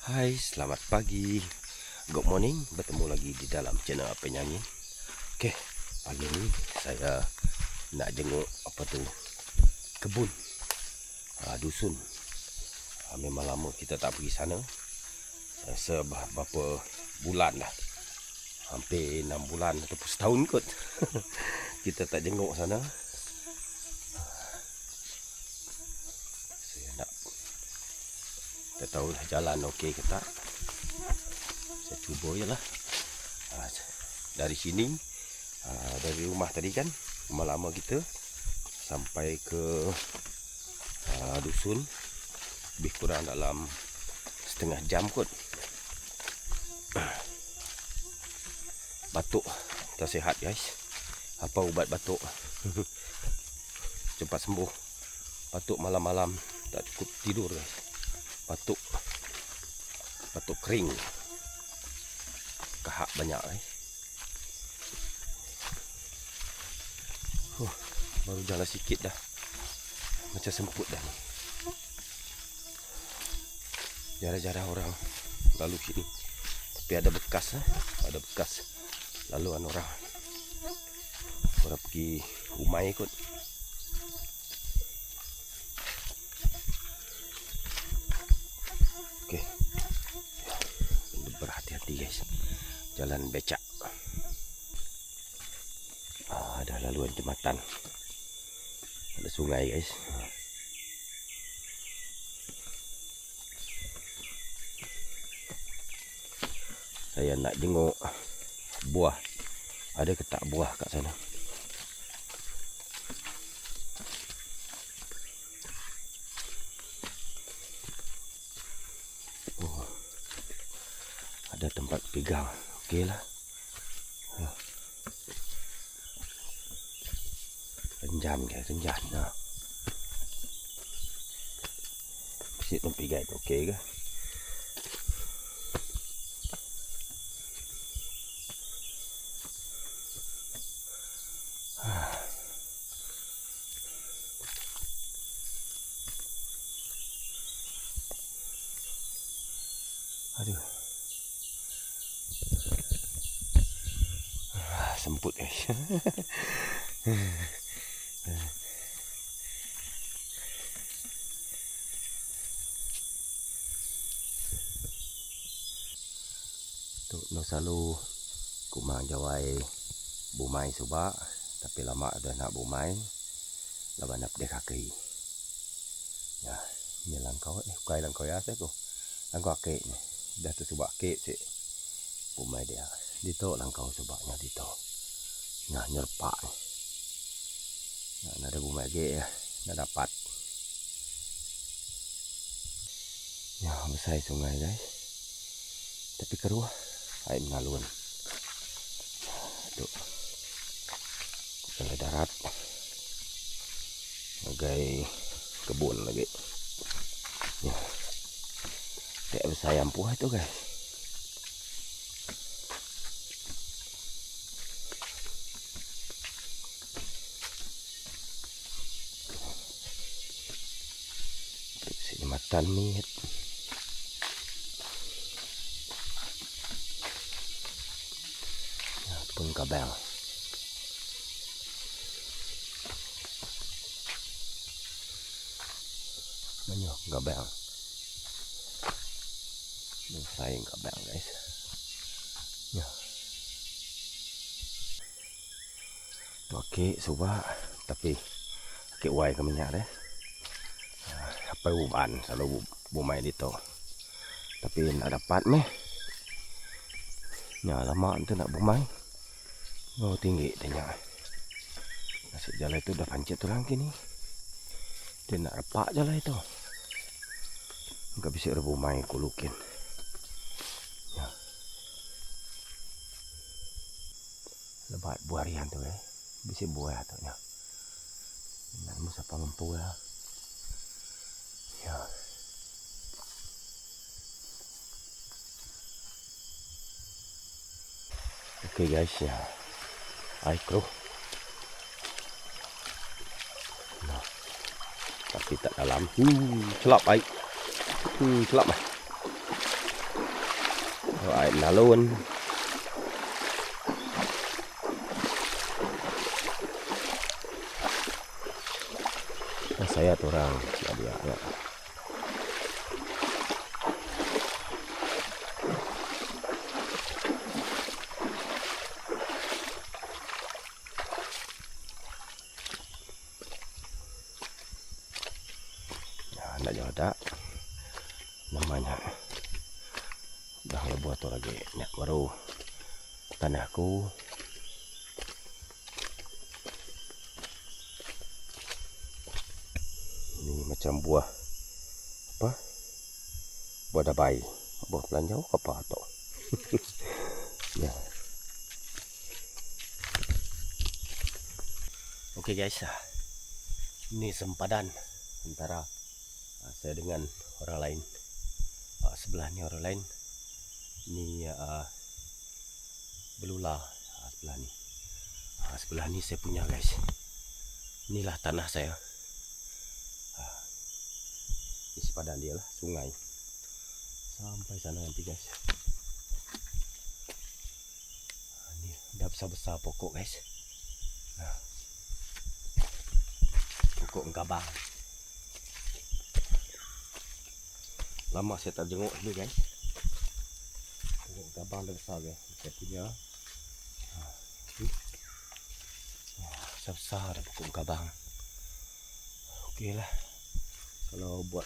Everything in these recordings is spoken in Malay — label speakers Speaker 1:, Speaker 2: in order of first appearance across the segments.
Speaker 1: Hai, selamat pagi. Good morning. Bertemu lagi di dalam channel Penyanyi. Okey, pagi ni saya nak jenguk kebun, dusun. Memang lama kita tak pergi sana. Rasa berapa bulan dah. Hampir 6 bulan ataupun setahun kot. Kita tak jenguk sana. Saya nak tahu jalan okey ke tak. Saya cuba je lah. Dari sini, dari rumah tadi kan, rumah lama kita, sampai ke dusun, lebih kurang dalam setengah jam kot. Batuk tak sihat guys. Apa ubat batuk? Cepat sembuh. Batuk malam-malam tak cukup tidur guys. Batuk kering, kahak banyak baru jalan sikit dah macam semput dah ni. Jarang-jarang orang lalu sini, tapi ada bekas laluan orang pergi Umai kot. Okey, berhati-hati guys, jalan becak. Ada laluan jembatan, ada sungai guys. Saya nak jenguk buah, ada ke tak buah kat sana. Ada tempat pegang, okey lah. Renjan guys, renjan. Mesti tempat pegang tu okey ke? Aduh. Semput guys. Tu no selalu kumang jawai bumai subak, tapi lama dah nak bumai. Laban nak dek kaki. Ya, ni langkau kai langkau ya saya tu. Langkau kek ni. Dah tu subak kek sik. Bumai dia. Dito langkau subaknya dito. Nah, nyerpak ni. Nah, ada bumai ge ya. Dah dapat. Ya, besar sungai guys. Tapi keruh air mengalun. Tuh. Sungai darat. Bagai kebun lagi. Ya. Tak besar ampuh itu guys. Matan mit. Ya, pun kabel. Banyak kabel. Sayang kabel guys. Ya. Okey, subak tapi okey wai ke minyak deh. Apa uban selalu bumai dito. Tapi nak dapat ni. Ya lama tu nak bumai. Oh tinggi tanya. Nasi jalan itu dah pancet tu lagi ni. Dia nak repak jalan itu. Enggak bisa bumai kulukin. Ya. Lebat buarian tu bisa buah tu nya. Nak musa pampu lah. Ya. Okey guys ya. Air keruh. Nah. Tapi tak dalam. Celap air. Celap lah. air nalun. Saya tuh orang dia ya. Nah, ada namanya udah buat tuh lagi nek baru tanahku. Ini macam buah apa? Buah dabai, buah pelanjau apa atau? Ya. Oke guys, ini sempadan antara saya dengan orang lain. Sebelah ni orang lain. Ini belula sebelah ni. Sebelah ni saya punya guys. Inilah tanah saya. Di sepadan dia lah sungai. Sampai sana nanti guys. Ini dah besar-besar pokok guys. Pokok gabang. Lama saya tak jenguk ni guys. Pokok gabang dah besar guys. Saya punya. Besar-besar pokok gabang. Okey lah. Kalau buat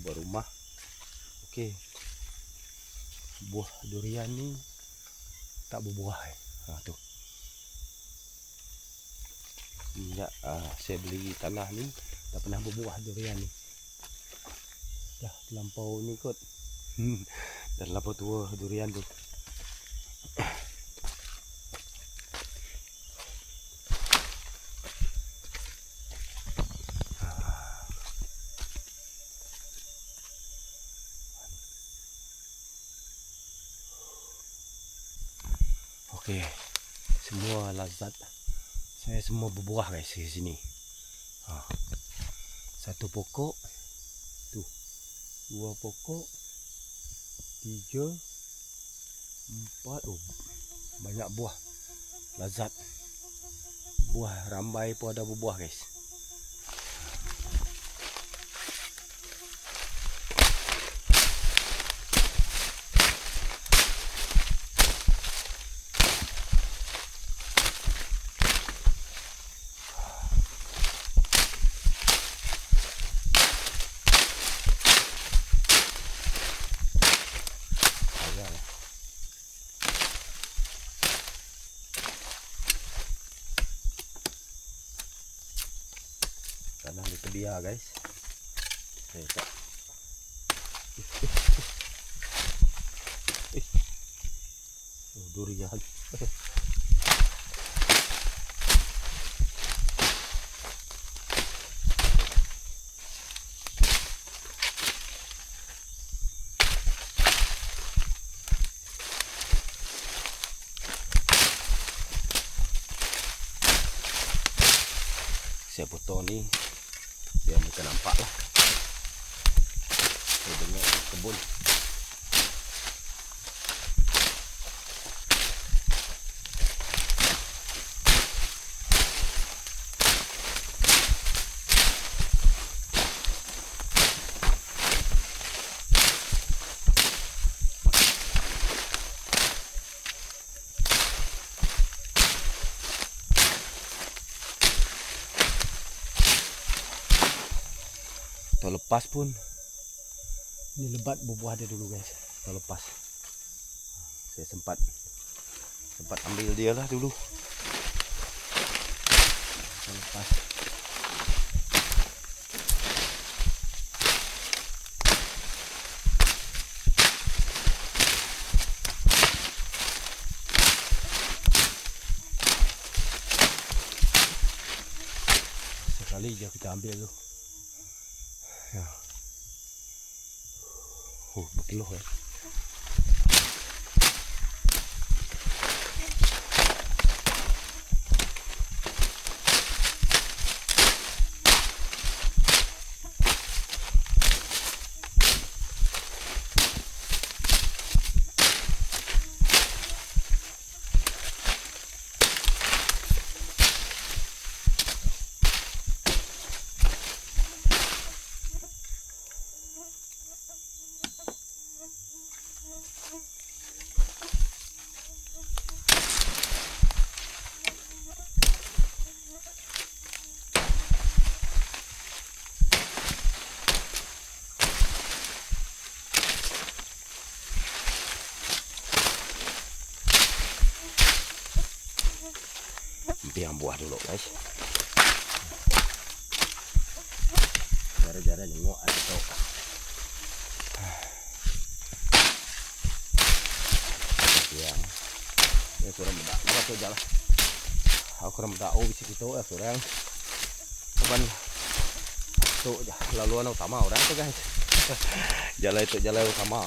Speaker 1: rumah, okey. Buah durian ni tak berbuah. Tu. Ya, saya beli tanah ni tak pernah berbuah durian ni. Dah terlampau ni kot. Dah terlampau tua durian tu. Okey, semua lazat saya semua berbuah guys di sini. Satu pokok, tu, dua pokok, 3, 4, banyak buah, lazat. Buah rambai pun ada berbuah guys. Tanah di tebiah guys. Tak. Durian. Saya potong ni biar muka nampak lah. Saya dengar kebun. Tahun lepas pun ini lebat berbuah dia dulu guys. Tahun lepas saya sempat ambil dia lah dulu. Tahun lepas sekali je kita ambil tu. Ya. Berkiloh ya. buah dulu guys. Jara-jara nengok ada tu. Yang ya kurang bedak. Apa tu jalan? Aku kurang bedak. Oh bisa kita ya kurang. Bukan tu laluan utama orang tu guys. Jalan itu jalan utama.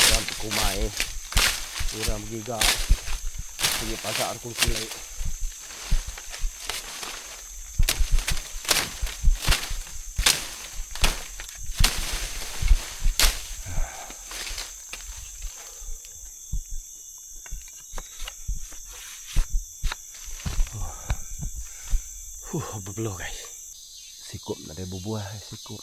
Speaker 1: Orang Kumai. Orang Giga. Pergi pasar Kulkilai. Bebeloh guys. Sikup ada bubuah sikup.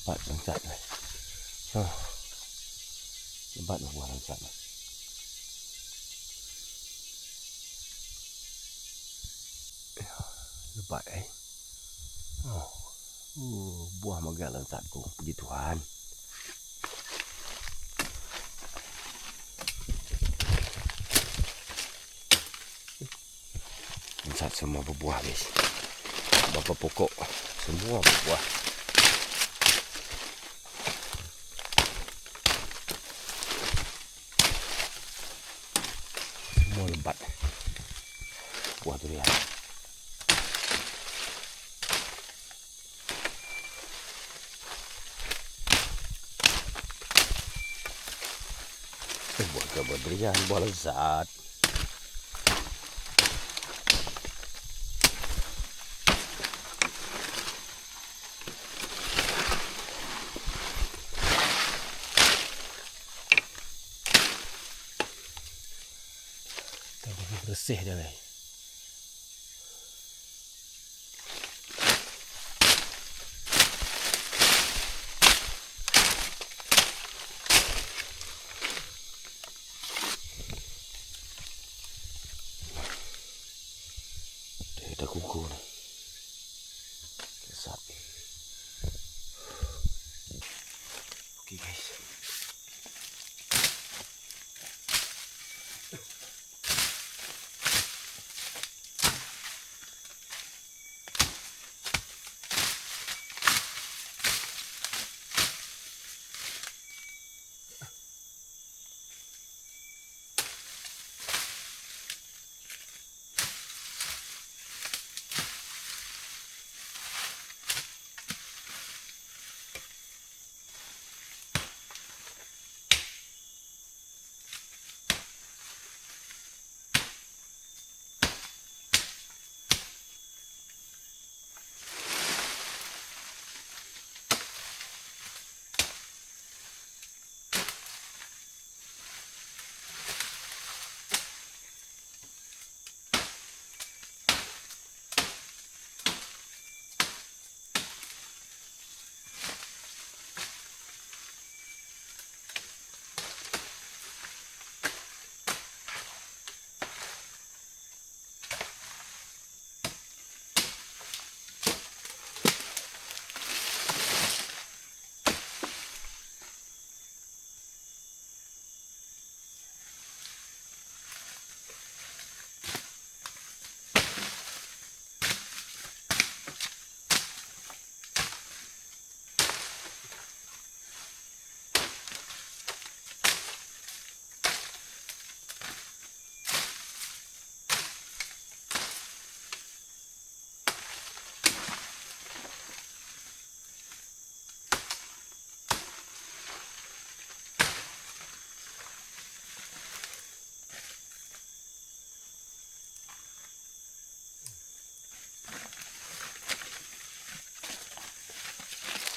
Speaker 1: Lebat langsat guys. Lebat buah langsat. Lebat buah magal langsatku. Puji Tuhan. Langsat semua berbuah guys. Berapa pokok semua berbuah. Semua lebat. Buah durian. Buah durian, buah lezat. Bersih dia guys. Dia dah kuku ni. Kesat. Okey guys.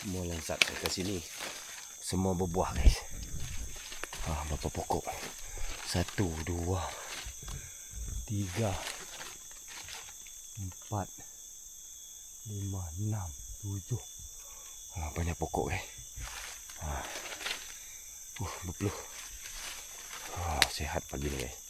Speaker 1: Semua langsat ke sini. Semua berbuah guys. Berapa pokok? 1, 2, 3, 4, 5, 6, 7. Banyak pokok guys. Betul. Sehat pagi ni guys.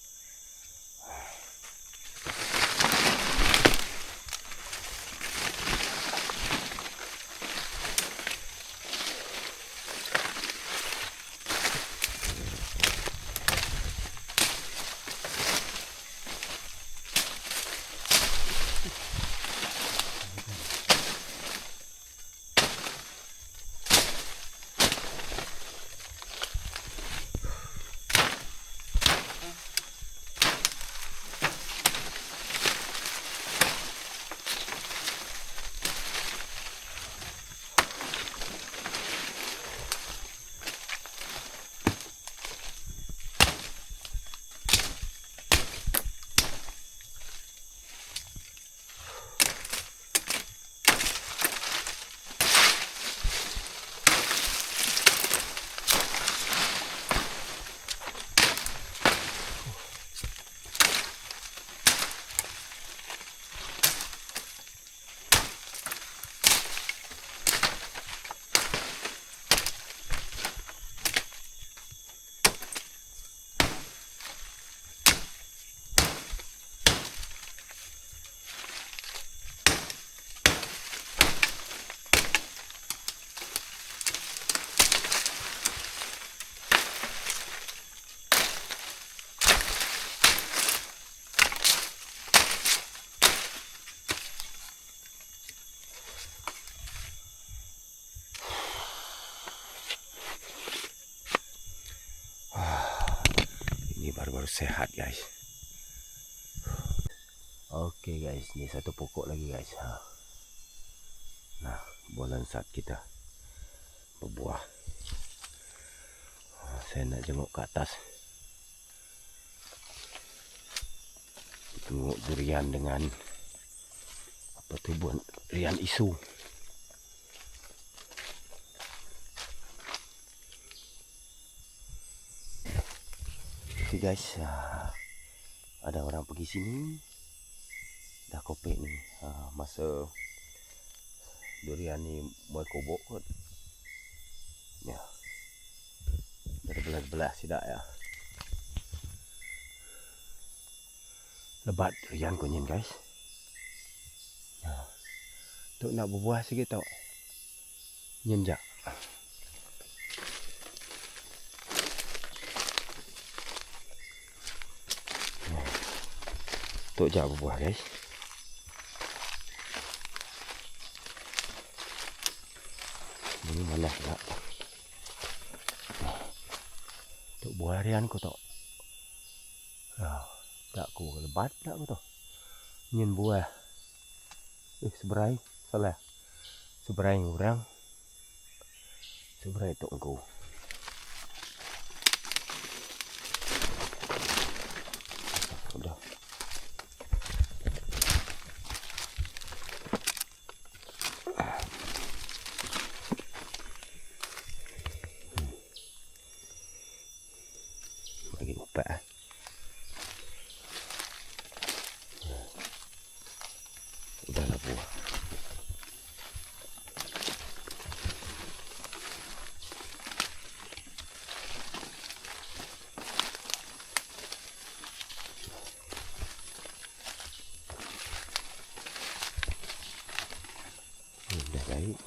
Speaker 1: Ini baru-baru sehat guys. Oke guys, ini satu pokok lagi guys. Nah, buah lansat kita berbuah. Saya nak jenguk ke atas. Tengok durian dengan apa tu, buah durian isu. Oke guys, ada orang pergi sini. Dah kopek ni. Masa durian ni mulai kobok kot. Ya. Dari belah-belah sidak ya. Lebat durian kunyit guys. Ya. Tok nak berbuah sikit tau. Nyenjak. Ya. Tok jak berbuah guys. Ini mana pula. Tok buah harian ko tau. Tak ku lebat tak ku tau. Nyen buah. Seberai. Salah. Seberai orang. Seberai tok ku. Udah. Lagi upah. Udahlah buah. Dah baik.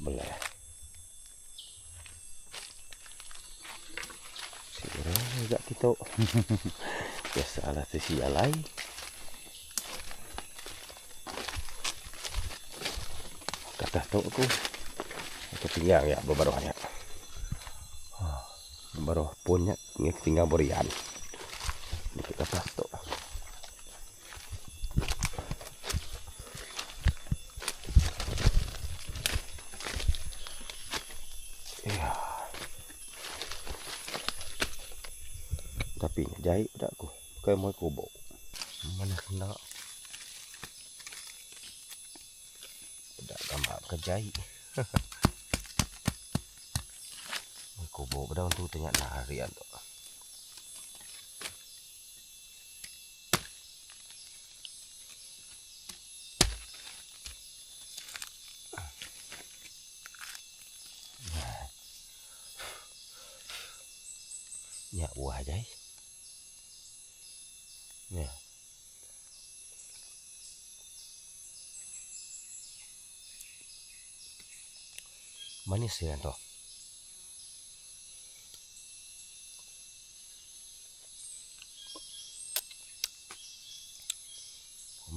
Speaker 1: Belah. Segera agak kita. Biasalah tersialai. Kata tok aku. Aku tinggal ya beberapa ya. Baru punya tinggal berian. Dikit atas tok. Ya. Tapi jahit dak aku. Bukan mau kubuk. Mana kena. Tidak gambar ke jahit. Kubuk pada untuk tengok harian tu. Ya buah guys. Ya. Manis ya toh.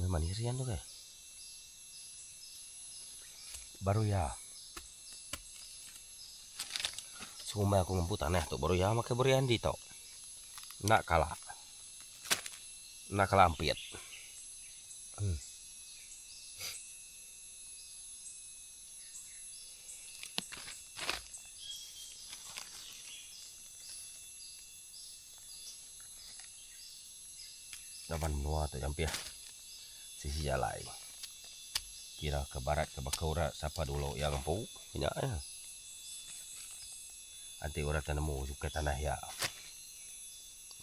Speaker 1: Manis ya tuh guys. Baru ya. Sumai aku ngemput aneh tuh baru ya makai berian di toh. Nak kalah. Nak kelampit. Dapat menua tu jampi ya. Sisi jalai. Kira ke barat ke bakaura siapa dulu yang empu punya ya. Anti orang tanemu suka tanah ya.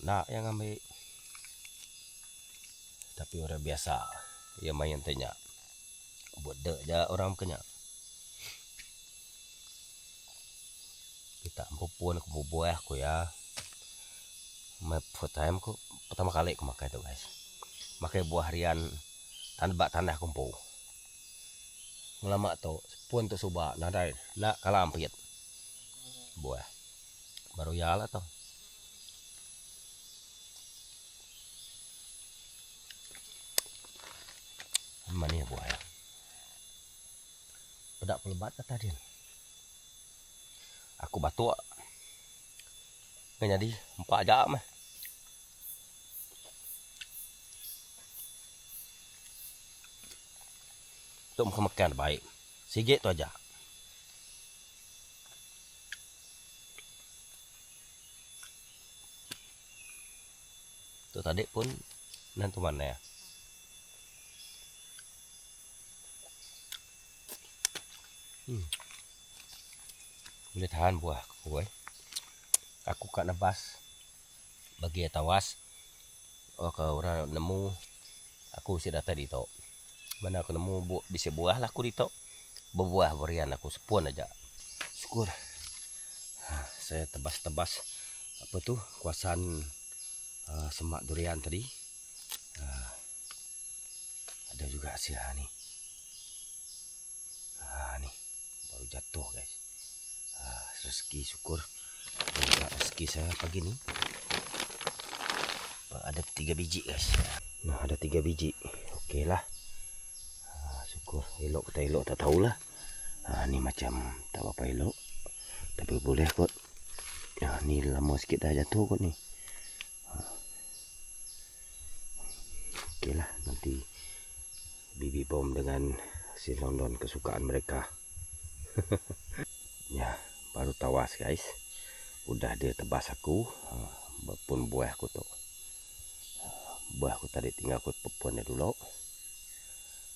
Speaker 1: Nak yang ambil. Tapi orang biasa ya main tanya. Buat dek aja orang kenya. Kita empu pun aku buah aku ya. First time aku pertama kali aku makai itu guys. Makai buah harian tanah kumpu. Lama tu pun tu subak nadai nak kalampit. Buah. Baru ya lah tu. Mana ya buah ya? Pedak pelebat kata dia. Aku batuk. Nggak jadi 4 jam. Untuk makan baik. Sikit tu aja. Tu tadi pun nanti mana ya? Boleh tahan buah aku boy. Aku kat nebas bagi tawas. Oh kalau orang nemu aku sudah tadi tu. Mana aku nemu bisa buah lah aku di tu. Berbuah berian aku sepun aja. Syukur. Saya tebas-tebas apa tu kuasan semak durian tadi. Ada juga hasil ni. Ni baru jatuh guys. Rezeki syukur. Rezeki saya pagi ni. Ada 3 biji guys. Nah ada 3 biji. Okey lah. Syukur elok tak elok tak tahulah. Ni macam tak apa elok. Tapi boleh kot. Ni lama sikit dah jatuh kot ni. Okey lah nanti bibi bom dengan si London kesukaan mereka. Ya baru tawas guys. Udah dia tebas aku. Pun buah aku tu. Buah aku tadi tinggal aku pepun dia dulu.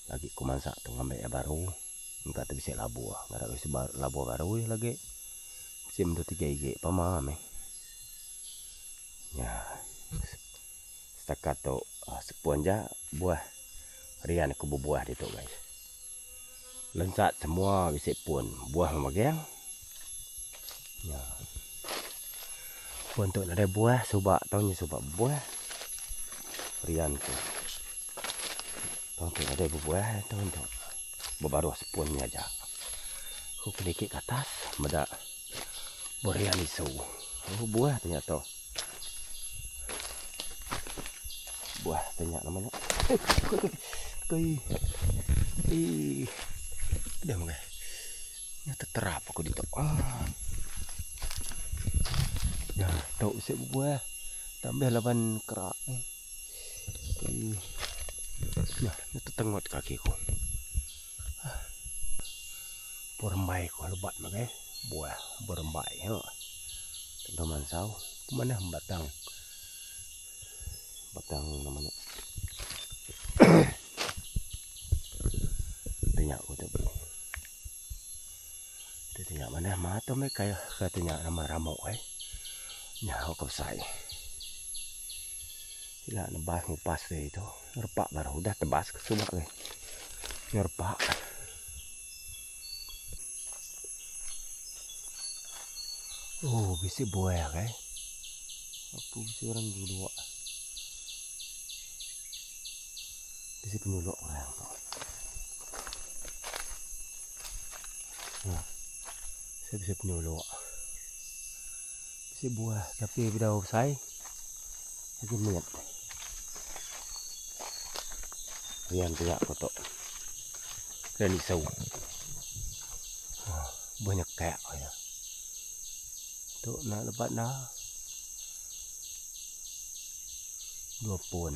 Speaker 1: Lagi aku masak tu ngambil yang baru. Enggak tu bisa labu. Enggak ada bisa labu baru lagi. Sim tu 3 gig pamam Ya. Setakat tu sepuan je buah. Rian aku berbuah di tu guys. Lensat semua bisa pun buah memagang. Ya. Pun tu ada buah subak tahunya subak buah. Rian tu. Tahu tu ada buah tahu tu. Baru sepuannya aja. Aku kedikit ke atas, meda berian isu. Buah ternyata. Buah ternyata namanya. Dah mungkin. Ya terterap aku di tu. Ya, tahu saya buah. Tambah laban kerak. Ya, itu tengot kaki ku. Berembai ku lebat makai buah berembai ya. Teman sau mana batang namanya. Tanya aku tu. Tanya mana mata mereka katanya nama ramok Nya aku sai. Sila nebas ngupas deh itu. Repak baru udah tebas ke subak deh. Repak. Bisa buah guys. Apa si orang dulu? Kasi penyulok orang tu. Nah, saya bisa penyulok. Bisa buah tapi bila usai lagi niat. Rian tu yak kotok. Rian isau. Banyak kayak ya. Tu nak lebat dah. 2 pun.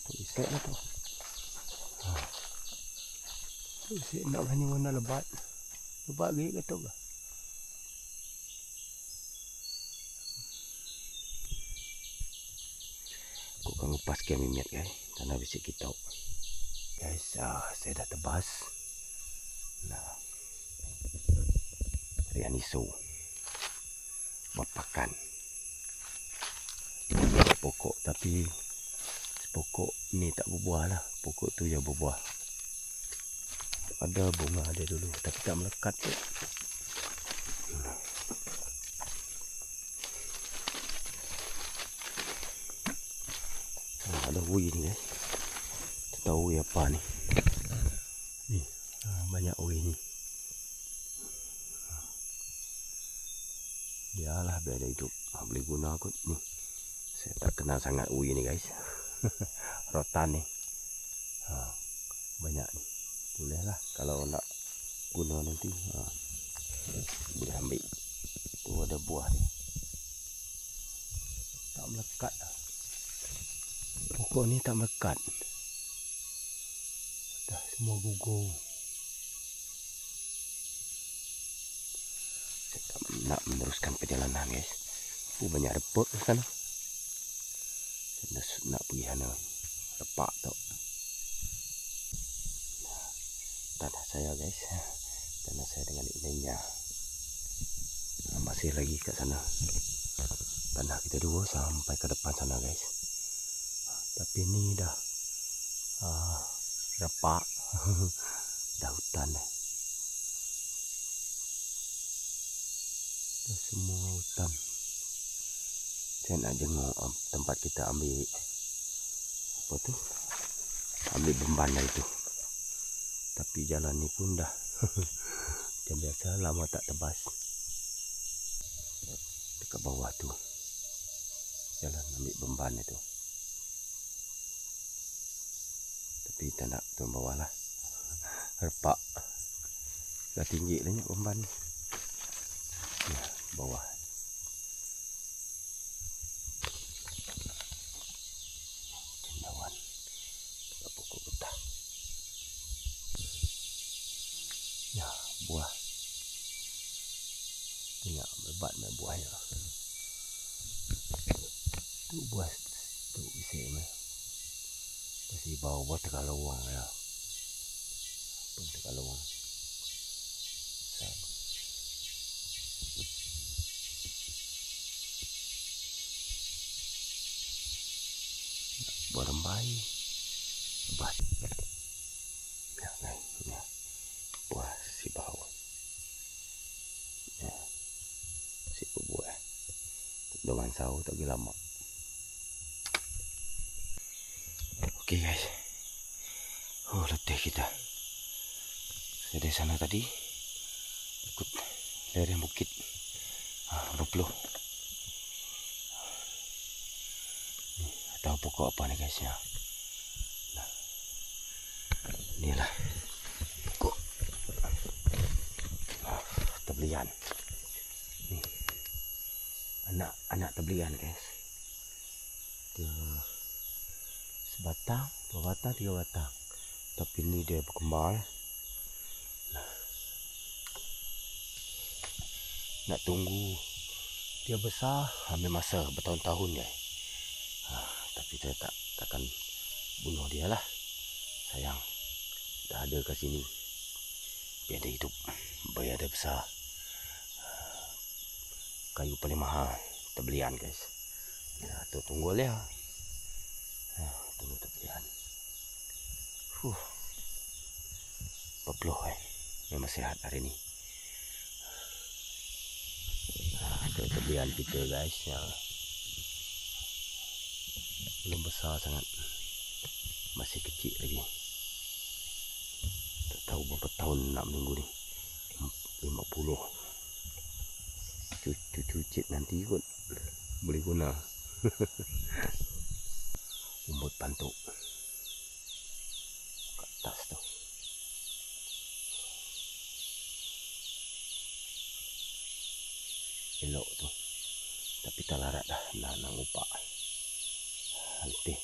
Speaker 1: Tu isek lah tu. Tu isek nak hanya warna lebat. Lebat gaya kata ke? Aku akan lepas ke mimiat guys. Tanah bisik kita. Guys, saya dah tebas. Nah. Rian isu. Buat pakan. Pokok tapi pokok ni tak berbuah lah. Pokok tu yang berbuah. Ada bunga ada dulu tapi tak melekat tu. Ada ui ni guys. Tak tahu ui apa ni. Ni banyak ui ni. Biarlah biar dia hidup. Boleh guna kot ni. Saya tak kenal sangat ui ni guys. Rotan ni. Banyak ni. Boleh lah kalau nak guna nanti. Boleh ambil. Tu ada buah ni. Tak melekat. Pokok ni tak melekat. Dah semua gugur. Saya tak nak meneruskan perjalanan guys. Banyak repot ke sana. Saya nak pergi sana. Repak tu. Tanah saya guys. Tanah saya dengan lainnya. Masih lagi kat sana. Tanah kita dua sampai ke depan sana guys. Tapi ni dah repak. Dah hutan dah. Dah semua hutan. Saya nak jenguk tempat kita ambil apa tu? Ambil beban dah itu. Tapi jalan ni pun dah macam biasa lama tak tebas. Dekat bawah tu. Jalan ambil beban itu. Tapi tak nak turun bawah lah. Repak. Dah tinggi lah ni beban ni. Ya, bawah. Cendawan. Pokok getah. Ya, buah. Tengok lebat main buahnya. Tu buah tu isik ni. Masih bau Tegalawang ya. Pun Tegalawang. Buah rembai. Lebat. Ya, ya. Buah si bau. Ya. Si buah. Dengan sahu tak lagi lama. Okey guys. Letih kita. Saya dari sana tadi ikut lereng bukit Ruploh. Tahu pokok apa ni guys ya. Nah. Inilah pokok tebelian. Ni. Anak tebelian guys. Dia sebatang, 2 batang, 3 batang. Tapi ni dia berkembang. Nak tunggu dia besar ambil masa bertahun-tahun guys. Tapi saya takkan bunuh dia lah. Sayang. Dah ada kat sini. Biar dia hidup. Biar dia besar. Kayu paling mahal. Tebelian guys. Ya, tu tunggu dia. Tunggu tebelian. Berpeluh memang sihat hari ni. Tebelian kita guys. Ya. belum besar sangat, masih kecil lagi. Tak tahu berapa tahun nak menunggu ni. 50. Cucu cik nanti kot boleh guna. Umbut pantuk kat atas tu. Elok tu. Tapi tak larat dah nak ngupak. Letih.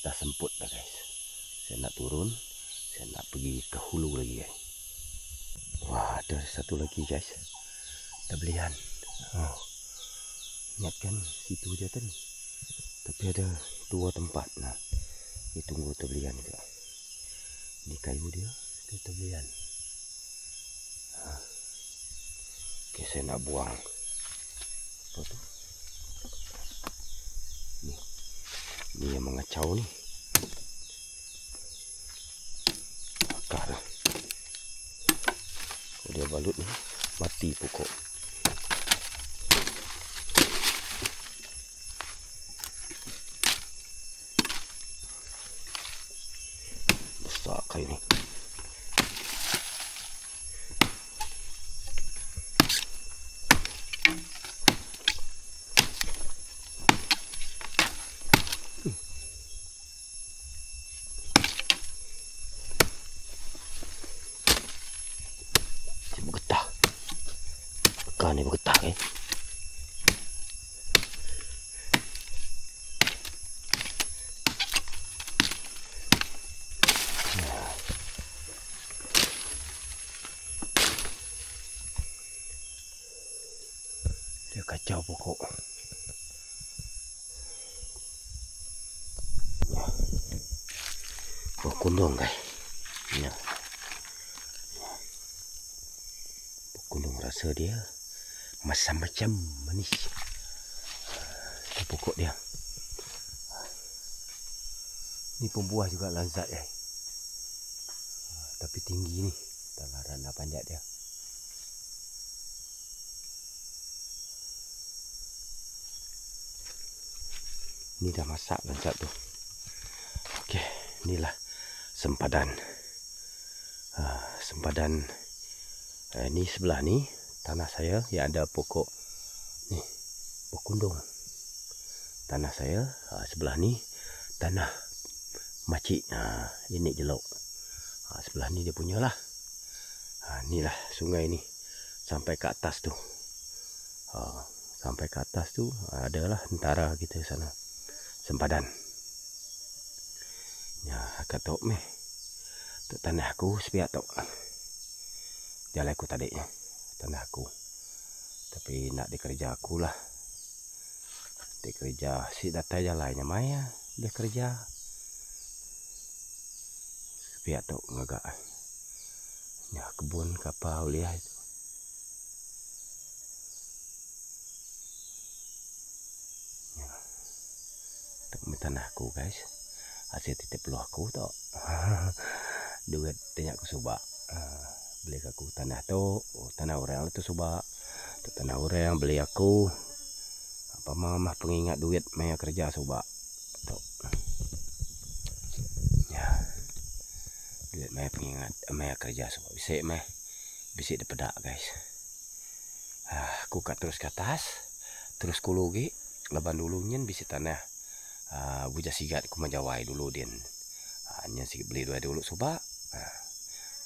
Speaker 1: Dah semput dah guys. Saya nak turun. Saya nak pergi ke hulu lagi guys. Wah, ada satu lagi guys. Tebelian. Oh. Ingat kan situ je tadi. Tapi ada 2 tempat. Nah, ni tunggu tebelian juga. Ni kayu dia, tu tebelian. Okay, saya nak buang. Apa tu? Ni yang mengacau ni. Akar. Kalau dia balut ni, mati pokok. Besar kayu ni. Bergetah. Akar ni bergetah kan. Dia kacau pokok. Pokok kundung guys. Ya. Pokok kundung rasa dia macam-macam manis. Itu pokok dia. Ni pembuah juga lazat guys. Tapi tinggi ni. Tak larat nak panjat dia. Ni dah masak lancat tu. Okey, inilah sempadan. Sempadan ni sebelah ni tanah saya yang ada pokok ni, pokok kundung. Tanah saya sebelah ni tanah makcik. Ini jelok. Sebelah ni dia punya lah. Inilah sungai ni sampai ke atas tu. Sampai ke atas tu adalah tentara kita sana. Sempadan. Ya, katok meh. Tu tanah aku sepiak tok. Jalan aku tadi tanah aku. Tapi nak dikerja aku lah. Dikerja si data jalannya Maya, dia kerja. Sepiak tok ngagak. Ya, kebun kapal liah itu. Tanah aku guys. Hasil titip peluh aku tok. Duit tanya aku subak. Beli aku tanah tu. Tanah orang tu subak. Tu tanah orang beli aku. Apa mama pengingat duit maya kerja subak. Tok. Ya. Duit maya pengingat maya kerja subak. Bisik meh. Bisik depedak guys. Aku kat terus ke atas. Terus kulugi. Leban dulu nyen bisik tanah. Buja sigat aku menjawai dulu din. Hanya sikit beli dua dulu subak.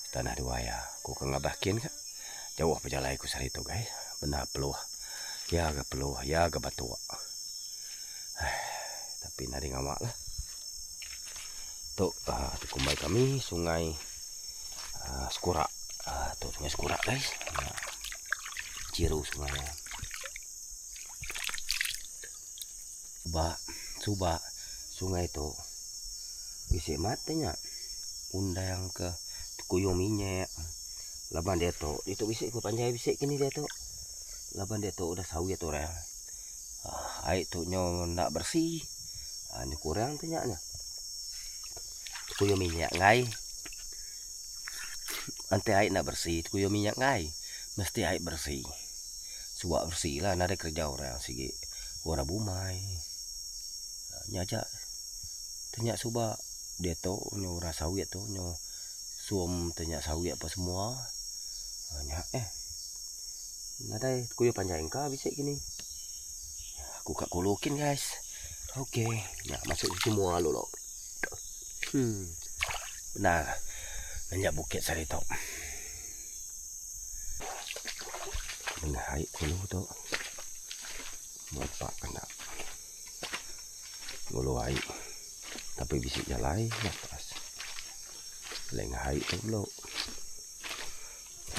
Speaker 1: Tanah dua ya. Aku ke ngabakin kak. Jauh perjalanan aku sehari itu guys. Benar peluh. Ya ke peluh. Ya ke batu. Tapi nari ngamak lah. Tuh kumbai kami sungai Skurak. Tuh sungai Skurak guys. Ciru sungai. Subak sungai itu bisik matanya undang ke kuyung minyak laban dia tu itu bisik ku panjai bisik kini dia tu laban dia tu udah sawit orang air tu nyo nak bersih nyo kurang tu nyaknya kuyung minyak ngai ante air nak bersih kuyung minyak ngai mesti air bersih subak bersih lah nare kerja orang sigi orang bumai nyaja Tanya suba dia tu nyo rasa sawit tu nyo suam tanya sawit apa semua. Nya nadai kuyo panjang ka bisik gini. Aku kak kolokin guys. Okey, nak masuk semua lo. Benar. Nanjak bukit sari top. Menghai dulu tu. Bapak kena. Ngulu air. Tapi bisik jalai atas. Lenghai tu dulu.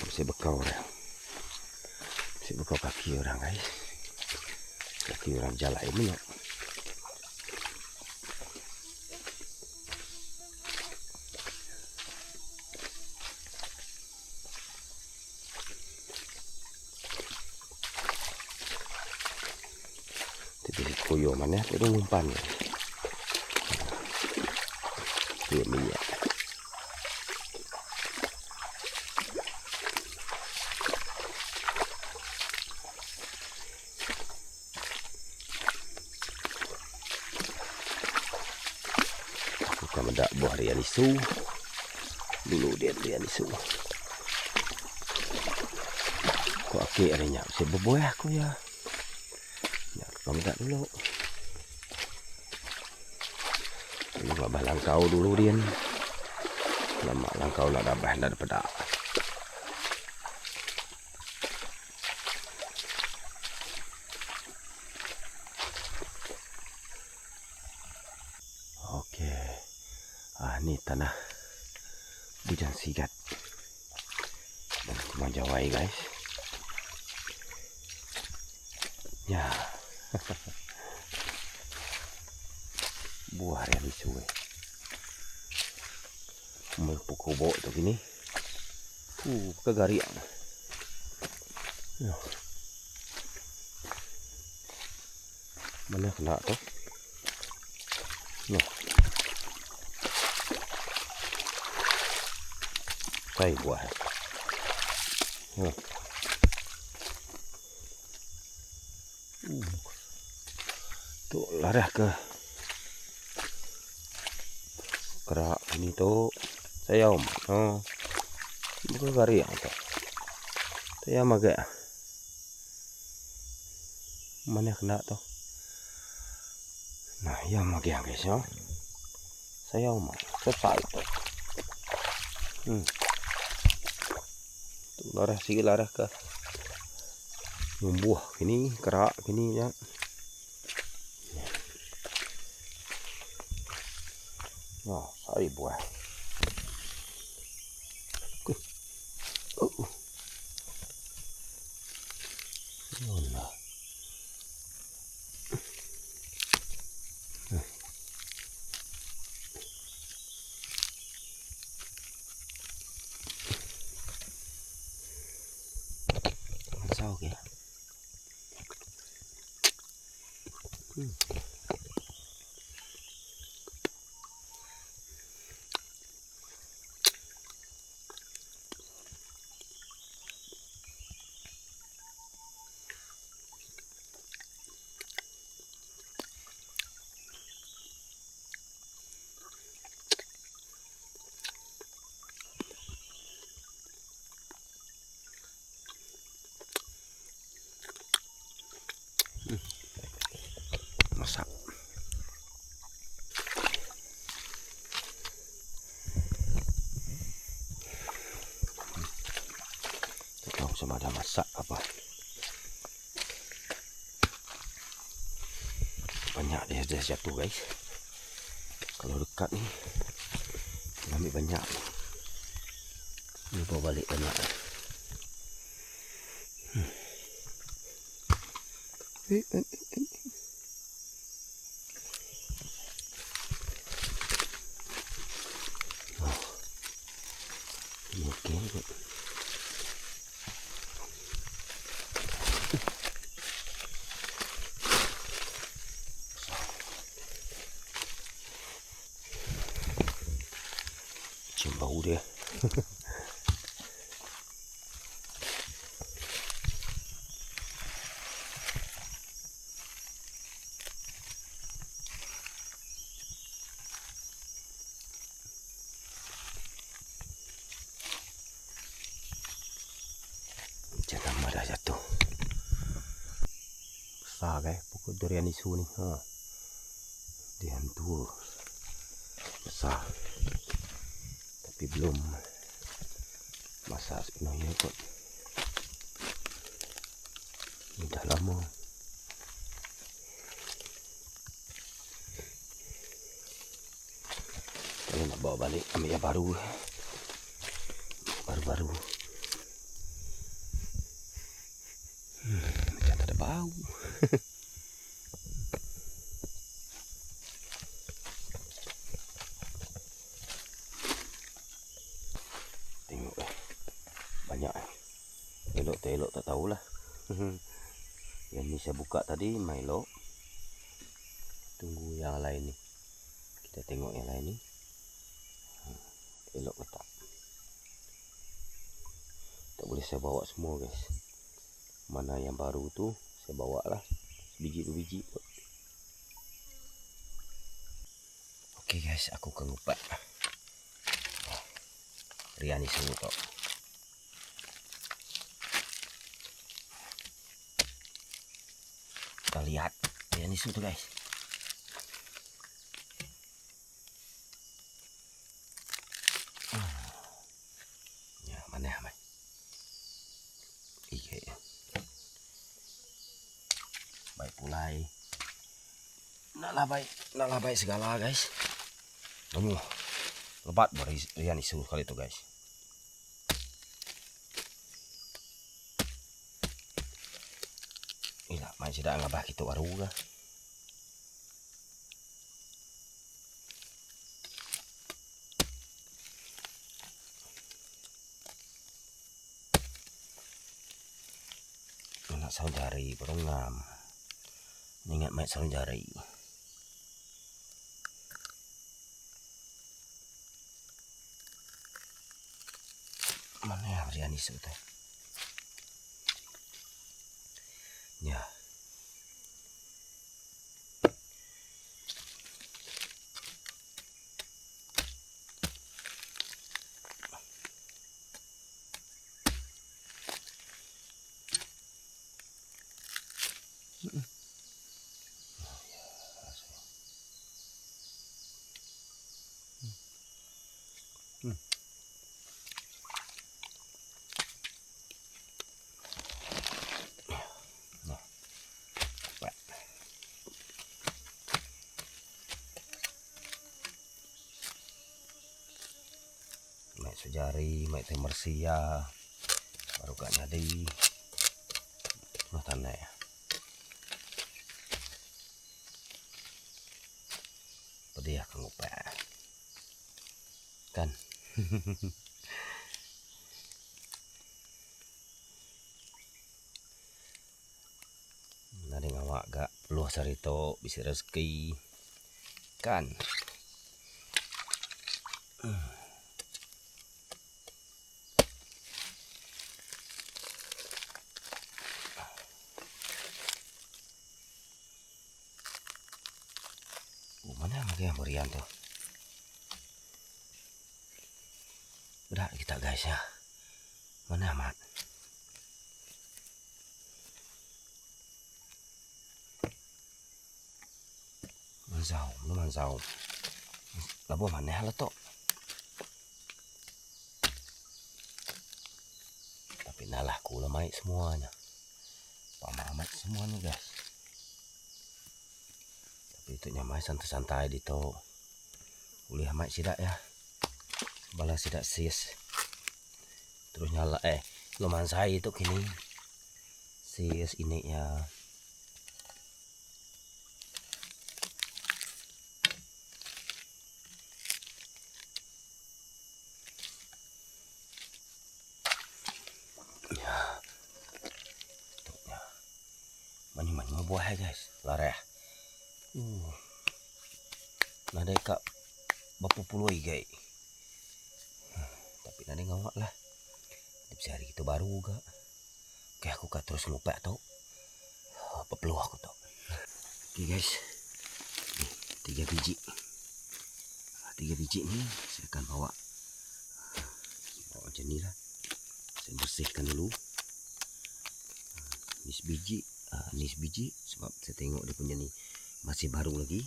Speaker 1: Mesti bekau dah. Mesti bekau kaki orang guys. Kaki orang jalai ni. Kuyo mana itu ngumpan ya. Kuyo minyak. Kita mendak buah rian isu. Dulu dia rian isu. Kau akik arinya. Saya berbuah aku ya. Kau minta dulu. Ini babah langkau dulu Dian. Lama langkau nak dabah nak pedak. Okey. Ni tanah bujang sigat. Dan kemajawai guys. Ya. Buah yang disuai. Pukul bok tu gini. Kegarian. Mana kena tu? No. Kai buah. Tu larah ke kerak ini tu saya bukan gari yang tu saya magai mana kena tu nah yang magai guys ya saya selesai tu tu larah sikit larah ke membuah ini kerak ini ya. Nah, sari buah. Yolah. Sao kìa. Masak. Tak tahu sama ada masak apa. Banyak dia jatuh guys. Kalau dekat ni ambil banyak. Ni bawa balik banyak. Okey. Cium bau dia. guys, pokok durian isu nih. Dia tuh besar, tapi belum masa sepenuhnya kok. Udah lama. Kalau nak bawa balik, ambil yang baru. Baru-baru. Macam tak ada bau. Tengok banyak. Elok tak elok tak tahulah. Yang ni saya buka tadi elok. Tunggu yang lain ni. Kita tengok yang lain ni. Elok ke tak? Tak boleh saya bawa semua guys. Mana yang baru tu saya bawa lah. Sebiji 2 biji. Okey guys, aku akan ngupat rian isu tu. Kita lihat rian isu tu guys. Ya, mana mai? Ike. Baik pulai. Naklah baik segala guys. Lebat beri rian isu kali tu guys. Ila mai sudah ngabah kita baru ke. Nak saudari berungam. Ingat mai saudari. Mana yang rian isu tu? Ya. Mai sejari, mai teh mersia, baru gak nyadi. Nah tanah ya. Pedih aku ngupat. Kan. Nade ngawak gak peluh sarito bisa rezeki. Kan. Mana yang berian tu? Udah kita guys ya. Mana amat? Manzau, lu manzau. Labu mana lah tu? Tapi nalah ku lamai semuanya. Pamamat semuanya guys. Tapi itu nyamai santai-santai di tu. Boleh amat sidak ya. Balas sidak sis. Terus nyala lumayan saya itu kini. Sis ini ya. Mani buah guys. Lareh. Nade kak bapu puluh guys. Tapi nade ngawak lah. Bisa hari itu baru juga. Oke aku kak terus ngupak tau. Pepeluh aku tau. Oke guys. Nih, 3 biji. 3 biji ni saya akan bawa macam ni lah. Saya bersihkan dulu. Ini sebiji ni sebiji sebab saya tengok dia punya ni masih baru lagi.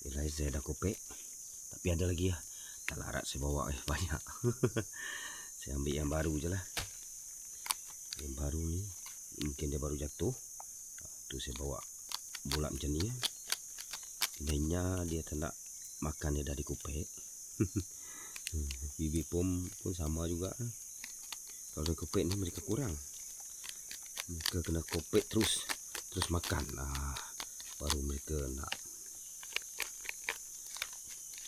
Speaker 1: Nilai saya dah kopek, tapi ada lagi ya. Tak larat saya bawa banyak. Saya ambil yang baru je lah. Yang baru ni mungkin dia baru jatuh. Tu saya bawa bulat macam ni. Lainnya dia tak nak makan, dia dah dikopek. Bibi pom pun sama juga. Kalau dia kopek ni mereka kurang. Mereka kena kopek terus makan. Baru mereka nak.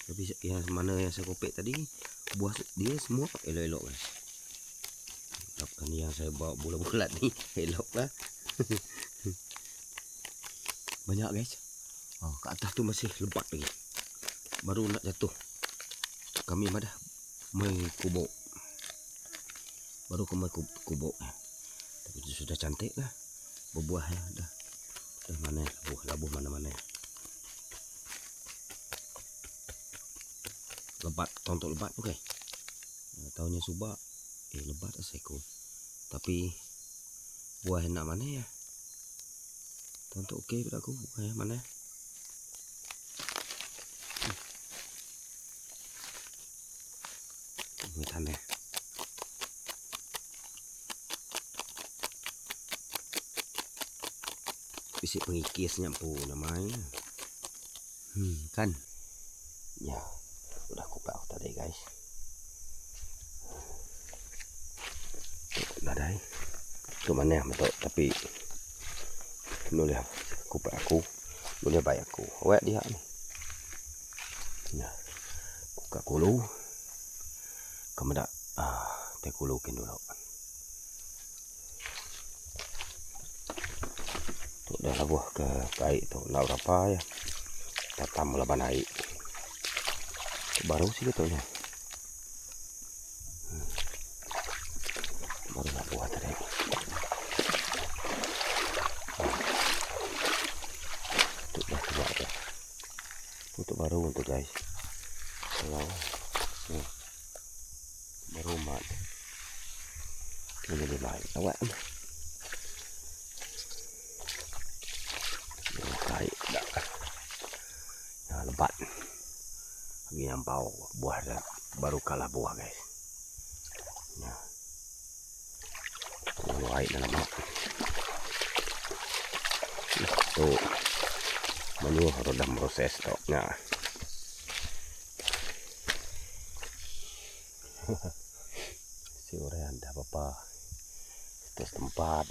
Speaker 1: Tapi yang mana yang saya kopek tadi, buah dia semua elok-elok guys. Dapatkan yang saya bawa bulat-bulat ni elok lah. Banyak guys. Kat atas tu masih lebat lagi. Baru nak jatuh. Kami dah mai kubuk. Baru kami kubuk. Tapi itu sudah cantik lah. Berbuah ya. Dah mana labuh mana-mana. Lebat, tontok lebat okey. Tahunya subak. Lebat asaiku. Tapi buah enak mana ya? Tontok okey pada aku. Buah yang mana? Tanah. Bisik pengikis nyampu namanya. Kan? Ya, udah kupek tadi guys. Dah dah. Tu mana yang betul tapi nulis kupek aku, nulis baik aku. Awak dia ni. Ya. Buka kulu. Kamu dah teh kulukin dulu. Tu dah labuh ke baik tu nak berapa ya? Tatam laban air. Baru sih katanya. Baru labuh tadi. Tu dah keluar dah. Untuk baru untuk guys. Kalau baru mat. Ini lebih baik. Awak ni. Baik dah. Nah, lebat. Lagi yang bau buah dah baru kalah buah guys. Ya. Kalau air dalam mak. Tu menyuh roda proses tu. Nah. Si orang dah apa terus tempat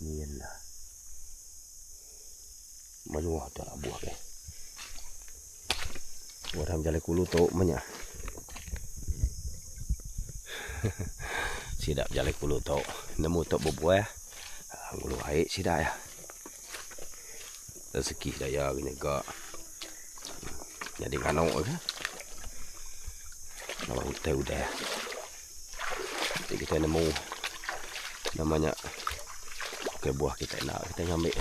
Speaker 1: ni lah menyuah dalam buah ke orang jalan kulu tu banyak. Sidap jalan kulu tu nemu tu berbuah ngulu air sidap ya rezeki daya gini gak jadi kanok ke kalau udah jadi kita nemu namanya ke buah kita nak kita ngambil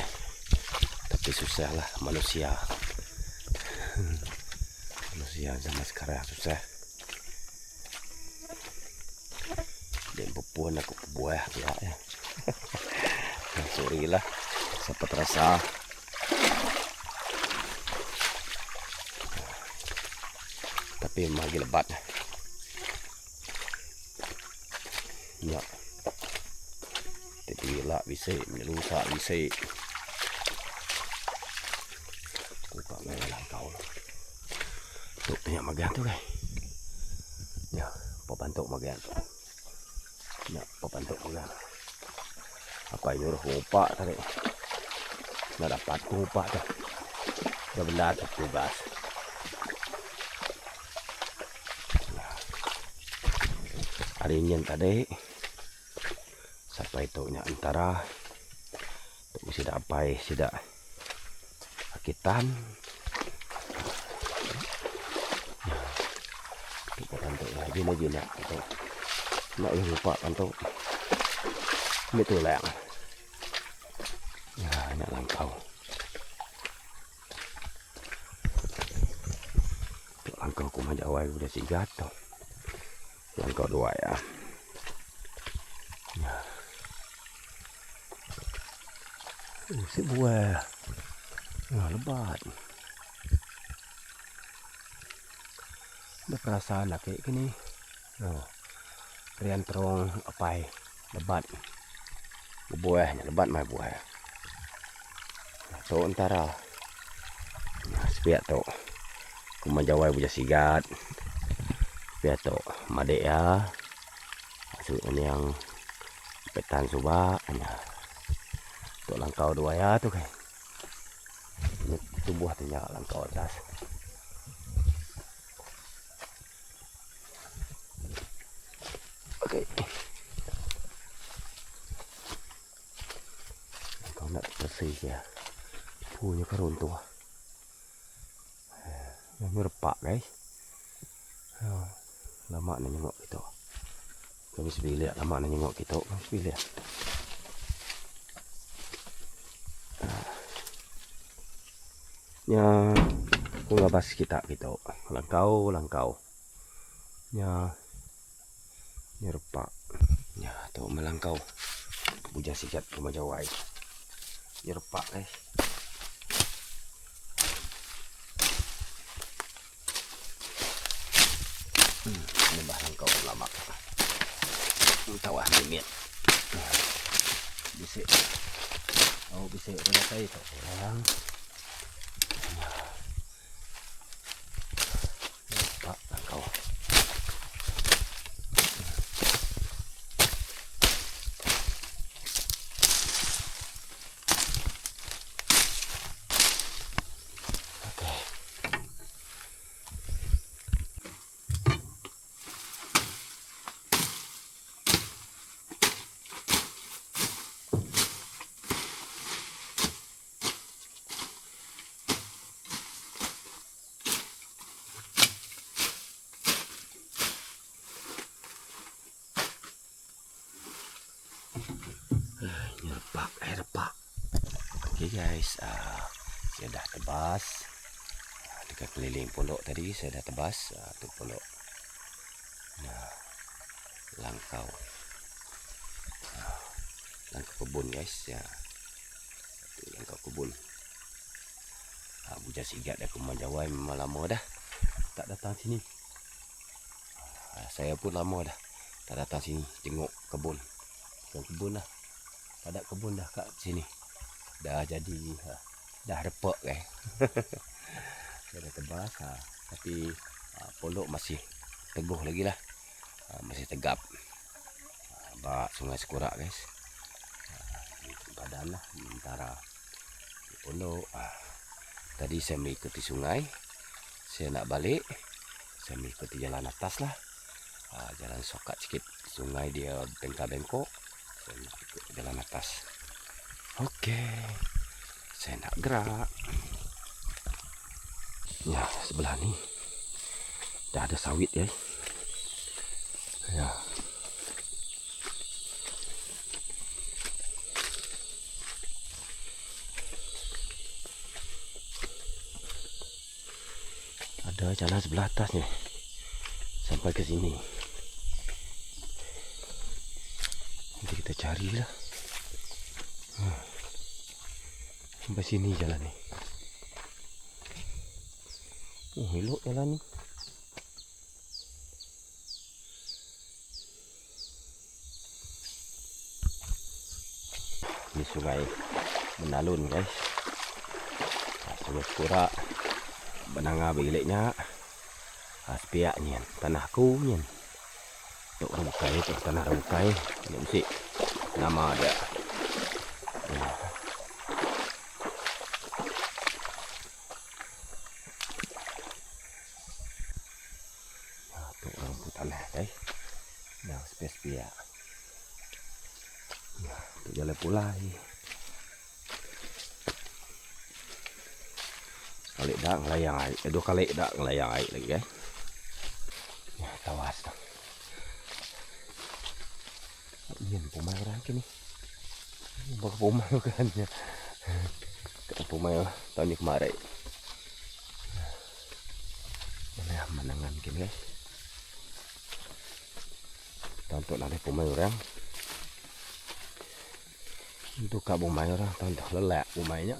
Speaker 1: tapi susah lah manusia zaman sekarang susah dan pupuan aku buah pula ya. Sorry lah siapa terasa tapi magi lebat ya. Tapi lah bisa melusak bisa buka melang kau tu banyak magian tu guys ya pembantu magian tu ya pembantu magian apa nyuruh upah tadi nak dapat upah tu dah benar tu tugas ya. Hari ini yang tadi sampai tu nya antara tu sida apai sida akitan tu pantu lagi nak tu nak lupa pantu ni tu lang ya nak langkau tu langkau ku majawai udah sigat tu langkau dua ya. Si buah. Lebat. Ada perasaan nak kayak gini. Rian terong apai lebat. Buahnya lebat mai buah. Tu antara. Sepiak tu. Kumajawai buja sigat. Sepiak tu madek ya. Maksud ini yang petan subak. Tu langkau dua ya tu kan. Itu buah tu nyak langkau atas. Okey. Kau nak bersih ya. Punya keruntuh. Yang repak guys. Lama nak nyengok kita. Kami sebilik lama nak nyengok kita. Kami sebilik. Ya, aku ngabas kita. Langkau. Ya, repak. Ya, tu melangkau. Buja sikat kumajawai. Ya repak guys. Ini bah langkau lama. Tawah limit. Bisik. Oh, bisik pada saya tu. Orang. Repak langkau. Repak. Okey guys, saya dah tebas. Dekat keliling pondok tadi saya dah tebas. Tu pondok. Langkau. Langkau kebun guys ya. Tu langkau kebun. Buja sigat dah kumajawai memang lama dah tak datang sini. Saya pun lama dah tak datang sini tengok kebun. Kebun dah. Padat kebun dah kat sini. Dah jadi dah repak guys. Saya dah tebas tapi pondok masih teguh lagi lah. Masih tegap. Bak Sungai Sekurak guys. Badan lah antara pondok. Tadi saya mengikuti sungai. Saya nak balik. Saya mengikuti jalan atas lah. Jalan sokat sikit. Sungai dia bengkak-bengkok. Saya ikut jalan atas. Okey. Saya nak gerak. Ya, sebelah ni dah ada sawit guys. Ya. Ada jalan sebelah atasnya. Sampai ke sini. Nanti kita carilah. Sampai sini jalan ni. Elok jalan ni. Ini sungai Menalun guys. Sungai Sekurak. Benanga biliknya. Sepiaknya tanah aku ni. Tok Rabukai tu tanah Rabukai. Ini mesti nama dia. Tok Rabukai tanah guys. Dah sepiak. Tu jalan pulai. Kali dah ngelayang air. 2 kali dah ngelayang air lagi guys. Ya, tawas tu. Ini pumai orang ke ni. Bak pumai kan ya. Kata pumai tahun ni kemarin. Mana menangan ke guys. Untuk nanti pumai orang. Untuk kak bumai orang tahu dah lelak bumainya.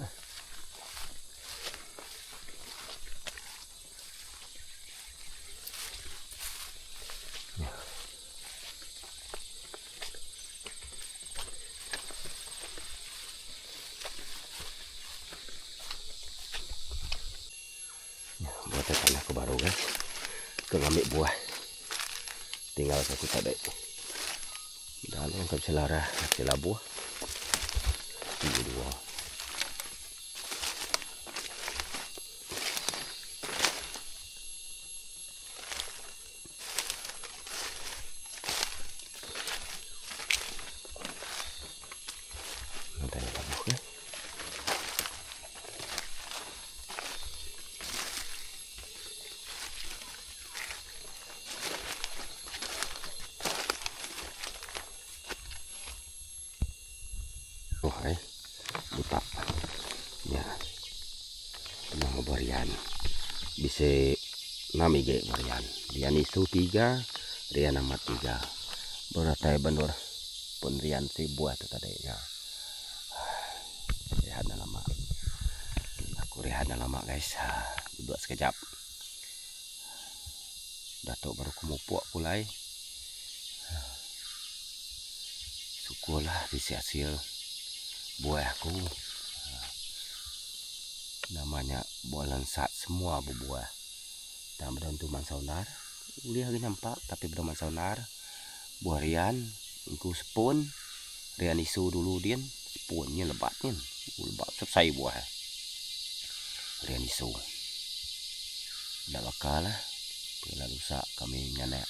Speaker 1: Buat tanah aku baru guys. Ke ngambil buah. Tinggal aku tadi. Dan yang tak bisa lara, bisa buah. Ini dua. Nanti ada buah kan? Oh, buta. Ya. Tenang barian. Bisa namige barian. Rian isu 3, rian amat 3. Beratai bandor pun rian si buah tu tadi ya. Rehat dah lama. Aku rehat dah lama guys. Duduk sekejap. Datuk baru kumupuk pulai. Syukurlah bisa hasil buah aku. Namanya buah lansat semua berbuah. Dan berdantu mansaunar. Lihat lagi nampak tapi belum mansaunar. Buah rian, aku sepun. Rian isu dulu dia, sepunnya lebatnya. Lebat selesai buah. Rian isu. Dah bakal lah. Bila lusa kami nyanak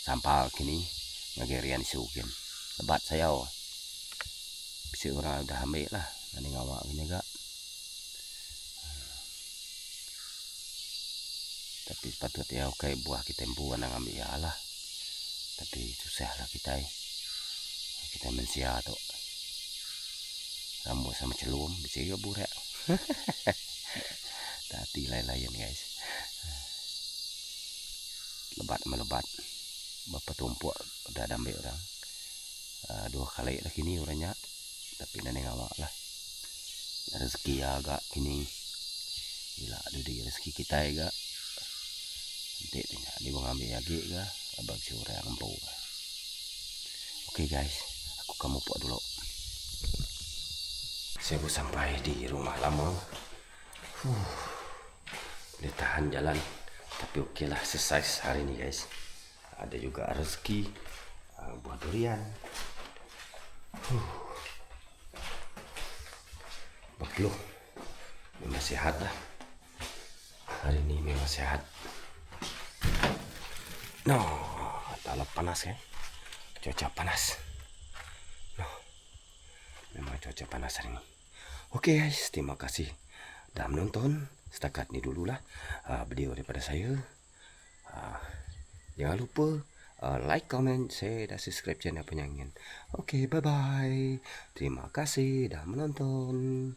Speaker 1: sampal kini ngagi rian isu kan. Lebat saya. Bisa orang dah ambil lah. Nanti ngawak gini agak. Tapi sepatutnya okay, buah kita buah nang ambil ya lah. Tapi susah lah kita. Kita mensia tu. Rambut sama celum bisa juga burak. Tati lain-lain guys. Lebat melebat. Bapa tumpuk udah ambil orang. 2 kali dah kini orangnya. Tapi nanti ngawak lah. Rezeki agak kini. Gila dudi rezeki kita agak. Nanti tinggal di bawah ambil lagi ke abang si orang empau. Oke guys, aku kamu puak dulu. Saya baru sampai di rumah lama. Dia tahan jalan, tapi oke lah selesai hari ini guys. Ada juga rezeki buah durian. Baklo, memang sehat lah. Hari ini memang sehat. No, tak panas kan? Cuaca panas. No, memang cuaca panas hari ini. Oke guys, terima kasih dah menonton. Setakat ni dululah video daripada saya. Jangan lupa like, comment, share dan subscribe channel Penyanyian. Oke, bye bye. Terima kasih dah menonton.